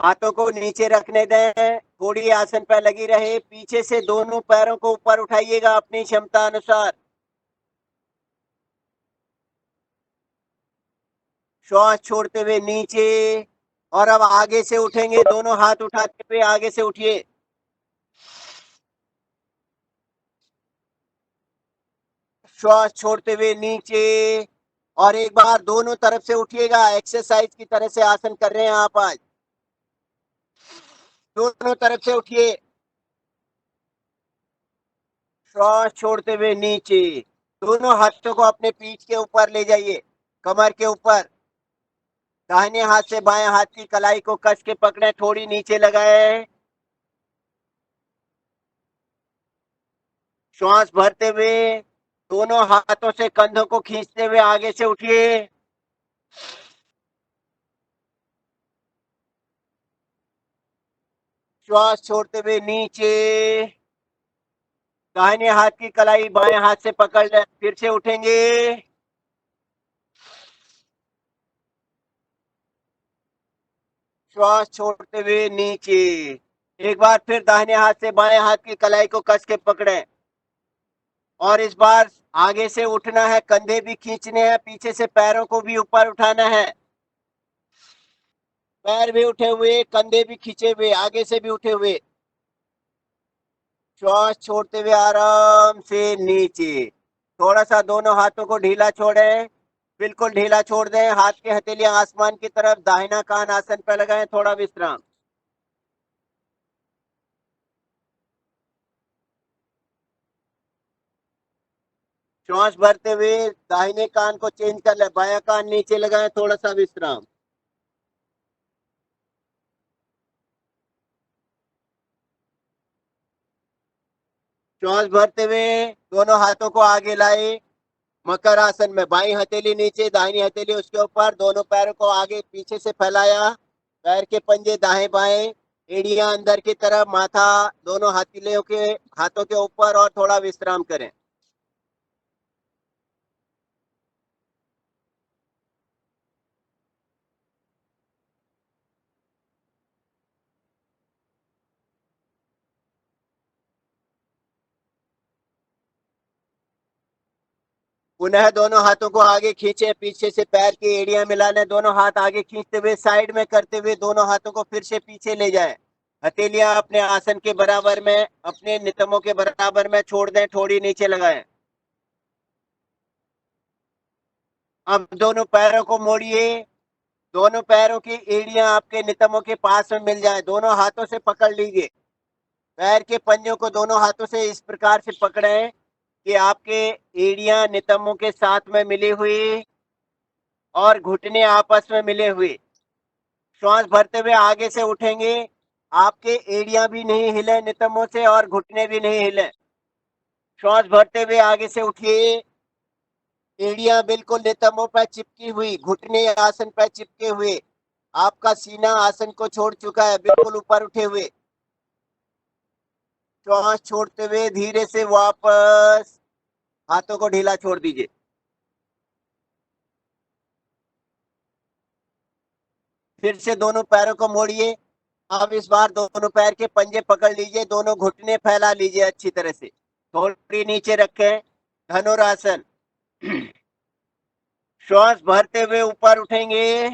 हाथों को नीचे रखने दें, थोड़ी आसन पर लगी रहे। पीछे से दोनों पैरों को ऊपर उठाइएगा अपनी क्षमता अनुसार। श्वास छोड़ते हुए नीचे। और अब आगे से उठेंगे, दोनों हाथ उठाते हुए आगे से उठिए। श्वास छोड़ते हुए नीचे। और एक बार दोनों तरफ से उठिएगा, एक्सरसाइज की तरह से आसन कर रहे हैं आप आज। दोनों तरफ से उठिए। श्वास छोड़ते हुए नीचे। दोनों हाथों को अपने पीठ के ऊपर ले जाइए, कमर के ऊपर। दाहिने हाथ से बाएं हाथ की कलाई को कस के पकड़े, थोड़ी नीचे लगाए। श्वास भरते हुए दोनों हाथों से कंधों को खींचते हुए आगे से उठिए। श्वास छोड़ते हुए नीचे। दाहिने हाथ की कलाई बाएं हाथ से पकड़ ले, फिर से उठेंगे। श्वास छोड़ते हुए नीचे। एक बार फिर दाहिने हाथ से बाएं हाथ की कलाई को कस के पकड़ें। और इस बार आगे से उठना है, कंधे भी खींचने हैं, पीछे से पैरों को भी ऊपर उठाना है। पैर भी उठे हुए, कंधे भी खींचे हुए, आगे से भी उठे हुए। श्वास छोड़ते हुए आराम से नीचे। थोड़ा सा दोनों हाथों को ढीला छोड़ें, बिल्कुल ढीला छोड़ दें। हाथ की हथेलियां आसमान की तरफ, दाहिना कान आसन पर लगाएं, थोड़ा विश्राम। श्वास भरते हुए दाहिने कान को चेंज कर ले, बायां कान नीचे लगाएं, थोड़ा सा विश्राम। श्वास भरते हुए दोनों हाथों को आगे लाए, मकर आसन में। बाई हथेली नीचे, दाहिनी हथेली उसके ऊपर, दोनों पैरों को आगे पीछे से फैलाया। पैर के पंजे दाएं बाएं, एड़ियां अंदर की तरफ, माथा दोनों हथेलियों के हाथों के ऊपर, और थोड़ा विश्राम करें। पुनः दोनों हाथों को आगे खींचे, पीछे से पैर की एड़ियां मिलाने, दोनों हाथ आगे खींचते हुए साइड में करते हुए दोनों हाथों को फिर से पीछे ले जाएं। हथेलियां अपने आसन के बराबर में, अपने नितंबों के बराबर में छोड़ दें, थोड़ी नीचे लगाएं। अब दोनों पैरों को मोड़िए। दोनों पैरों की एड़ियां आपके नितंबों के पास में मिल जाए, दोनों हाथों से पकड़ लीजिए। पैर के पंजों को दोनों हाथों से इस प्रकार से पकड़ें कि आपके एड़ियां नितंबों के साथ में मिली हुई और घुटने आपस में मिले हुए। श्वास भरते हुए आगे से उठेंगे, आपके एड़ियां भी नहीं हिले नितंबों से, और घुटने भी नहीं हिले। श्वास भरते हुए आगे से उठिए। एड़ियां बिल्कुल नितंबों पर चिपकी हुई, घुटने आसन पर चिपके हुए। आपका सीना आसन को छोड़ चुका है, बिल्कुल ऊपर उठे हुए। श्वास छोड़ते हुए धीरे से वापस हाथों को ढीला छोड़ दीजिए। फिर से दोनों पैरों को मोड़िए। अब इस बार दोनों पैर के पंजे पकड़ लीजिए, दोनों घुटने फैला लीजिए अच्छी तरह से, थोड़ी नीचे रखें। धनुरासन। श्वास भरते हुए ऊपर उठेंगे,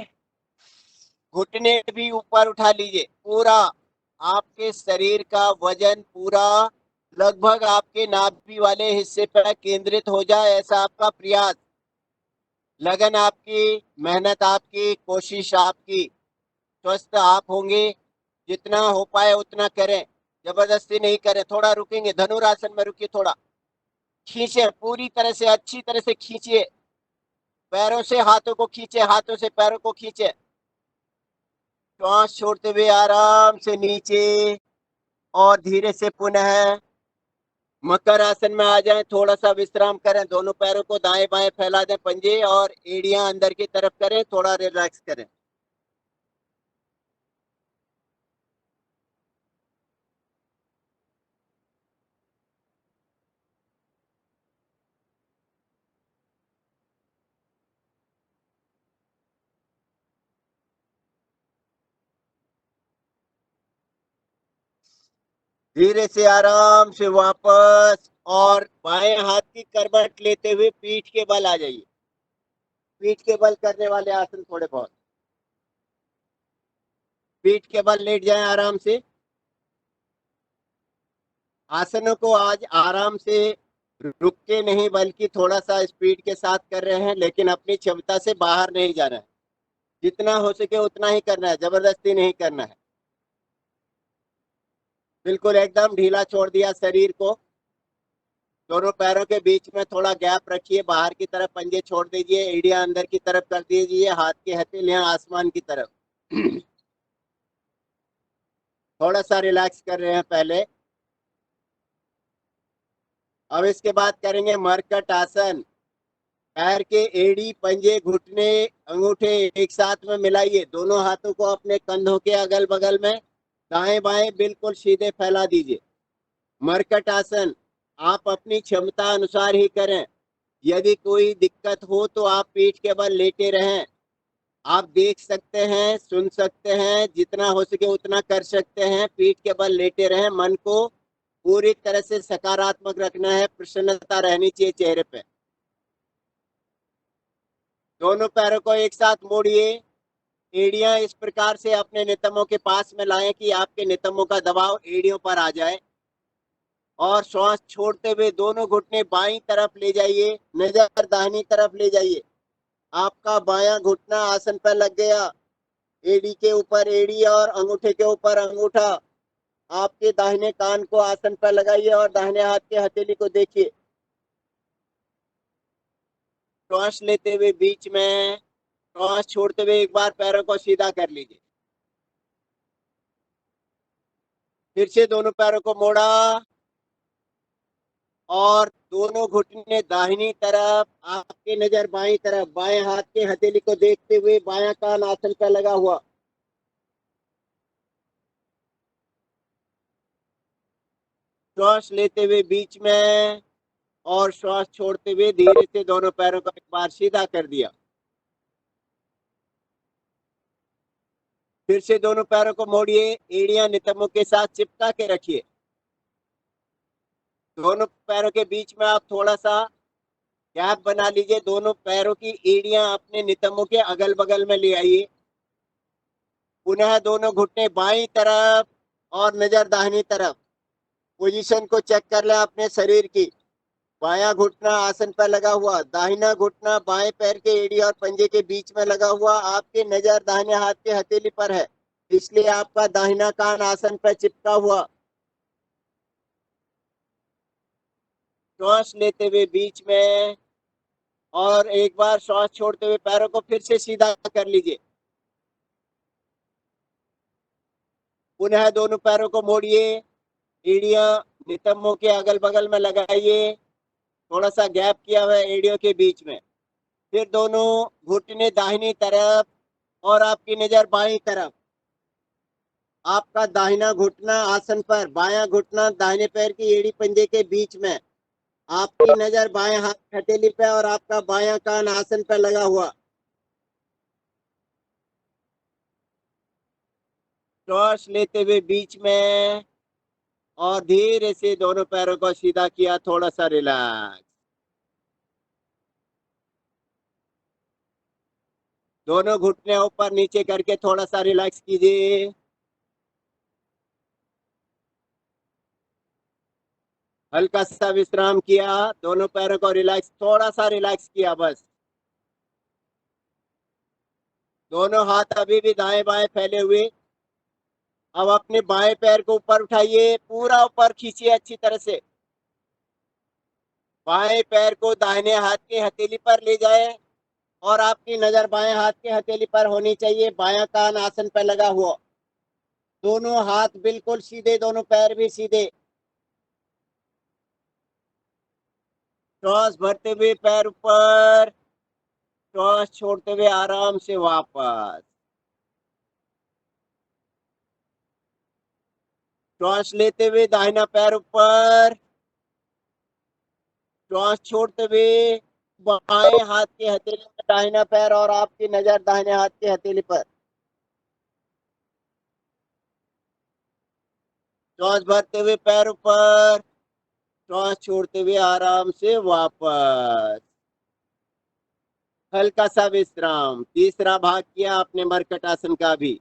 घुटने भी ऊपर उठा लीजिए। पूरा आपके शरीर का वजन पूरा लगभग आपके नाभि वाले हिस्से पर केंद्रित हो जाए, ऐसा आपका प्रयास। लगन आपकी, मेहनत आपकी, कोशिश आपकी। स्वस्थ आप होंगे, जितना हो पाए उतना करें, जबरदस्ती नहीं करें। थोड़ा रुकेंगे, धनुरासन में रुकिए, थोड़ा खींचे, पूरी तरह से अच्छी तरह से खींचिए। पैरों से हाथों को खींचे, हाथों से पैरों को खींचे। श्वास छोड़ते हुए आराम से नीचे। और धीरे से पुनः मकर आसन में आ जाएं, थोड़ा सा विश्राम करें, दोनों पैरों को दाएं बाएं फैला दें पंजे, और एड़ियां अंदर की तरफ करें, थोड़ा रिलैक्स करें। धीरे से आराम से वापस, और बाएं हाथ की करवट लेते हुए पीठ के बल आ जाइए। पीठ के बल करने वाले आसन थोड़े बहुत। पीठ के बल लेट जाएं आराम से। आसनों को आज आराम से रुक के नहीं, बल्कि थोड़ा सा स्पीड के साथ कर रहे हैं, लेकिन अपनी क्षमता से बाहर नहीं जाना है। जितना हो सके उतना ही करना है, जबरदस्ती नहीं करना है। बिल्कुल एकदम ढीला छोड़ दिया शरीर को। दोनों पैरों के बीच में थोड़ा गैप रखिए, बाहर की तरफ पंजे छोड़ दीजिए, एड़ियां अंदर की तरफ कर दीजिए, हाथ के हथेलियां आसमान की तरफ। थोड़ा सा रिलैक्स कर रहे हैं पहले। अब इसके बाद करेंगे मरकट आसन। पैर के एड़ी, पंजे, घुटने, अंगूठे एक साथ में मिलाइए। दोनों हाथों को अपने कंधों के अगल बगल में दाएं बाएं बिल्कुल सीधे फैला दीजिए। मरकट आसन आप अपनी क्षमता अनुसार ही करें। यदि कोई दिक्कत हो तो आप पीठ के बल लेटे रहें। आप देख सकते हैं, सुन सकते हैं, जितना हो सके उतना कर सकते हैं। पीठ के बल लेटे रहें। मन को पूरी तरह से सकारात्मक रखना है, प्रसन्नता रहनी चाहिए चेहरे पे। दोनों पैरों को एक साथ मोड़िए। एड़ियां इस प्रकार से अपने नितंबों के पास में लाएं कि आपके नितंबों का दबाव एड़ियों पर आ जाए। और श्वास छोड़ते हुए दोनों घुटने बाईं तरफ ले जाइए, नजर दाहिनी तरफ ले जाइए। आपका बायां घुटना आसन पर लग गया। एड़ी के ऊपर एड़ी और अंगूठे के ऊपर अंगूठा। आपके दाहिने कान को आसन पर लगाइए और दाहिने हाथ के हथेली को देखिए। श्वास लेते हुए बीच में, श्वास छोड़ते हुए एक बार पैरों को सीधा कर लीजिए। फिर से दोनों पैरों को मोड़ा और दोनों घुटने दाहिनी तरफ, आपकी नजर बाईं तरफ, बाएं हाथ के हथेली को देखते हुए बायां कान आसन पर लगा हुआ। श्वास लेते हुए बीच में और श्वास छोड़ते हुए धीरे से दोनों पैरों को एक बार सीधा कर दिया। फिर से दोनों पैरों को मोड़िए, एड़ियां नितंबों के साथ चिपका के रखिए। दोनों पैरों के बीच में आप थोड़ा सा गैप बना लीजिए। दोनों पैरों की एड़ियां अपने नितंबों के अगल बगल में ले आइए। पुनः दोनों घुटने बाईं तरफ और नजर दाहिनी तरफ। पोजीशन को चेक कर लें अपने शरीर की। बायां घुटना आसन पर लगा हुआ, दाहिना घुटना बाएं पैर के एड़ी और पंजे के बीच में लगा हुआ। आपकी नजर दाहिने हाथ के हथेली पर है, इसलिए आपका दाहिना कान आसन पर चिपका हुआ। श्वास लेते हुए बीच में और एक बार श्वास छोड़ते हुए पैरों को फिर से सीधा कर लीजिए। पुनः दोनों पैरों को मोड़िए, एड़ियां नितंबों के अगल बगल में लगाइए। थोड़ा सा गैप किया हुआ है एड़ियों के बीच में। फिर दोनों घुटने दाहिनी तरफ और आपकी नजर बाईं तरफ। आपका दाहिना घुटना आसन पर, बायां घुटना दाहिने पैर की एड़ी पंजे के बीच में। आपकी नजर बाएं हाथ हथेली पे और आपका बायां कान आसन पर लगा हुआ। श्वास लेते हुए बीच में और धीरे से दोनों पैरों को सीधा किया, थोड़ा सा रिलैक्स। दोनों घुटने ऊपर नीचे करके थोड़ा सा रिलैक्स कीजिए। हल्का सा विश्राम किया, दोनों पैरों को रिलैक्स, थोड़ा सा रिलैक्स किया बस। दोनों हाथ अभी भी दाएं बाएं फैले हुए। अब अपने बाएं पैर को ऊपर उठाइए, पूरा ऊपर खींचिए अच्छी तरह से। बाएं पैर को दाहिने हाथ के हथेली पर ले जाए और आपकी नजर बाएं हाथ के हथेली पर होनी चाहिए। बायां कान आसन पर लगा हुआ। दोनों हाथ बिल्कुल सीधे, दोनों पैर भी सीधे। श्वास भरते हुए पैर ऊपर, श्वास छोड़ते हुए आराम से वापस। श्वास लेते हुए दाहिना पैर ऊपर, श्वास छोड़ते हुए बाएं हाथ के हथेली में दाहिना पैर और आपकी नजर दाहिने हाथ के हथेली पर। श्वास भरते हुए पैर ऊपर, श्वास छोड़ते हुए आराम से वापस। हल्का सा विश्राम। तीसरा भाग किया आपने मरकट आसन का भी।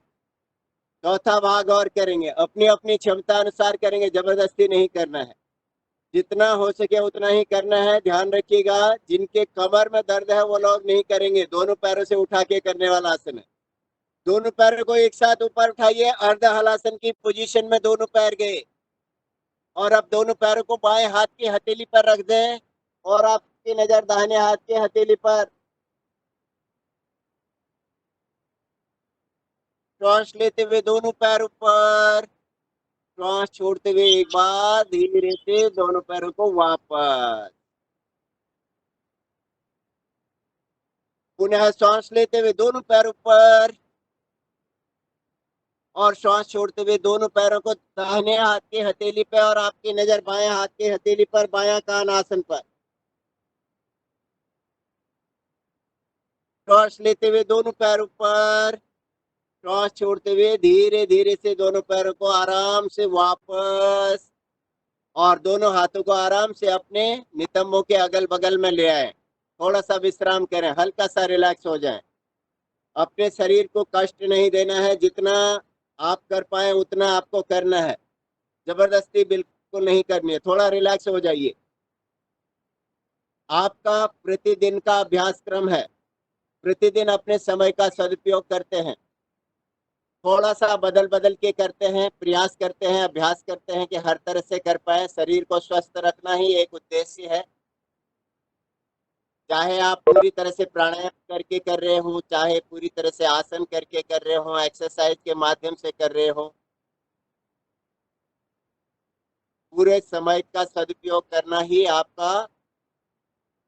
चौथा भाग और करेंगे, अपनी अपनी क्षमता अनुसार करेंगे, जबरदस्ती नहीं करना है। जितना हो सके उतना ही करना है। ध्यान रखिएगा, जिनके कमर में दर्द है वो लोग नहीं करेंगे। दोनों पैरों से उठा के करने वाला आसन है। दोनों पैरों को एक साथ ऊपर उठाइए, अर्ध हलासन की पोजीशन में दोनों पैर गए। और अब दोनों पैरों को बाएं हाथ की हथेली पर रख दें और आपकी नजर दाहिने हाथ की हथेली पर। श्वास लेते हुए दोनों पैर ऊपर, श्वास छोड़ते हुए एक बार धीरे से दोनों पैरों को वापस। पुनः श्वास लेते हुए दोनों पैर ऊपर और श्वास छोड़ते हुए दोनों पैरों को दाहिने हाथ की हथेली पर और आपकी नजर बाएं हाथ की हथेली पर, बायां कान आसन पर। श्वास लेते हुए दोनों पैर ऊपर, श्वास छोड़ते हुए धीरे धीरे से दोनों पैरों को आराम से वापस और दोनों हाथों को आराम से अपने नितंबों के अगल बगल में ले आए। थोड़ा सा विश्राम करें, हल्का सा रिलैक्स हो जाए। अपने शरीर को कष्ट नहीं देना है, जितना आप कर पाए उतना आपको करना है। जबरदस्ती बिल्कुल नहीं करनी है, थोड़ा रिलैक्स हो जाइए। आपका प्रतिदिन का अभ्यास क्रम है, प्रतिदिन अपने समय का सदुपयोग करते हैं। थोड़ा सा बदल बदल के करते हैं, प्रयास करते हैं, अभ्यास करते हैं कि हर तरह से कर पाए। शरीर को स्वस्थ रखना ही एक उद्देश्य है। चाहे आप पूरी तरह से प्राणायाम करके कर रहे हो, चाहे पूरी तरह से आसन करके कर रहे हो, एक्सरसाइज के माध्यम से कर रहे हो, पूरे समय का सदुपयोग करना ही आपका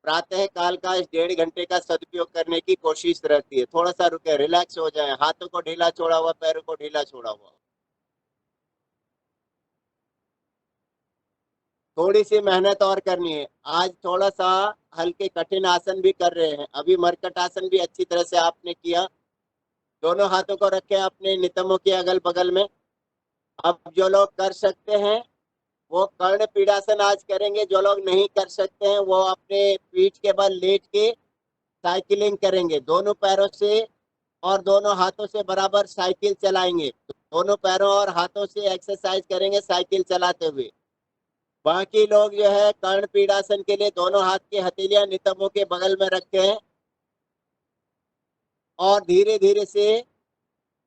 प्रातः काल का इस 1.5 घंटे का सदुपयोग करने की कोशिश रहती है। थोड़ा सा रुके, रिलैक्स हो जाए, हाथों को ढीला छोड़ा हुआ, पैरों को ढीला छोड़ा हुआ। थोड़ी सी मेहनत और करनी है। आज थोड़ा सा हल्के कठिन आसन भी कर रहे हैं। अभी मरकट आसन भी अच्छी तरह से आपने किया। दोनों हाथों को रखे अपने नितंबों के अगल बगल में। अब जो लोग कर सकते हैं वो कर्ण पीड़ासन आज करेंगे। जो लोग नहीं कर सकते हैं वो अपने पीठ के बल लेट के साइकिलिंग करेंगे। दोनों पैरों से और दोनों हाथों से बराबर साइकिल चलाएंगे। दोनों पैरों और हाथों से एक्सरसाइज करेंगे साइकिल चलाते हुए। बाकी लोग जो है कर्ण पीड़ासन के लिए दोनों हाथ की हथेलियां नितंबों के बगल में रखे हैं और धीरे धीरे से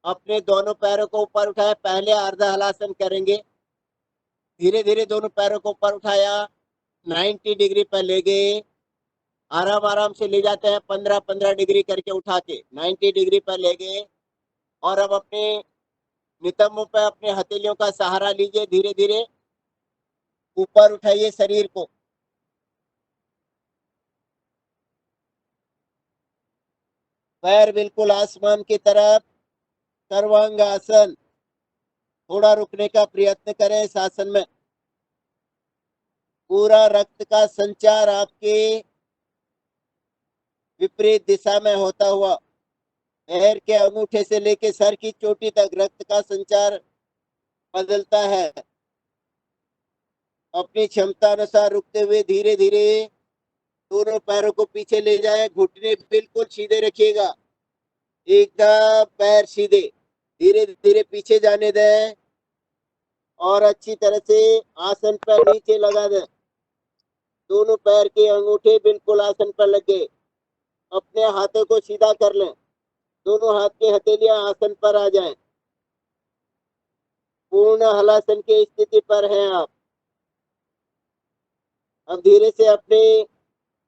अपने दोनों पैरों को ऊपर उठाए। पहले अर्ध हलासन करेंगे। धीरे धीरे दोनों पैरों को ऊपर उठाया, 90 डिग्री पर ले गए। आराम आराम से ले जाते हैं, 15-15 डिग्री करके उठा के 90 डिग्री पर ले गए। और अब अपने नितंबों पर अपने हथेलियों का सहारा लीजिए। धीरे धीरे ऊपर उठाइए शरीर को। पैर बिल्कुल आसमान की तरफ, सर्वांगासन। थोड़ा रुकने का प्रयत्न करें इस आसन में। पूरा रक्त का संचार आपके विपरीत दिशा में होता हुआ, पैर के अंगूठे से लेकर सर की चोटी तक रक्त का संचार बदलता है। अपनी क्षमता अनुसार रुकते हुए धीरे धीरे दोनों पैरों को पीछे ले जाएं। घुटने बिल्कुल सीधे रखिएगा, एकदम पैर सीधे। धीरे धीरे पीछे जाने दें और अच्छी तरह से आसन पर नीचे लगा दें। दोनों पैर के अंगूठे बिल्कुल आसन पर लगे। अपने हाथों को सीधा कर लें। दोनों हाथ की हथेलियां आसन पर आ जाएं। पूर्ण हलासन की स्थिति पर हैं आप। अब धीरे से अपने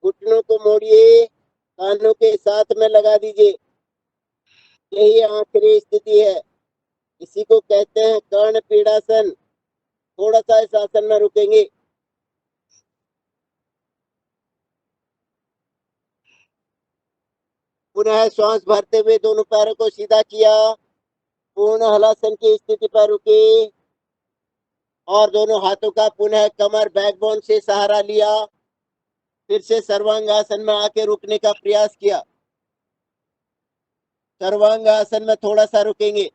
घुटनों को मोड़िए, कानों के साथ में लगा दीजिए। यही आखिरी स्थिति है, इसी को कहते हैं कर्ण पीड़ासन। थोड़ा सा इस आसन में रुकेंगे। पुनः श्वास भरते हुए दोनों पैरों को सीधा किया, पूर्ण हलासन की स्थिति पर रुके और दोनों हाथों का पुनः कमर बैकबोन से सहारा लिया। फिर से सर्वांगासन में आके रुकने का प्रयास किया। सर्वांगासन में थोड़ा सा रुकेंगे।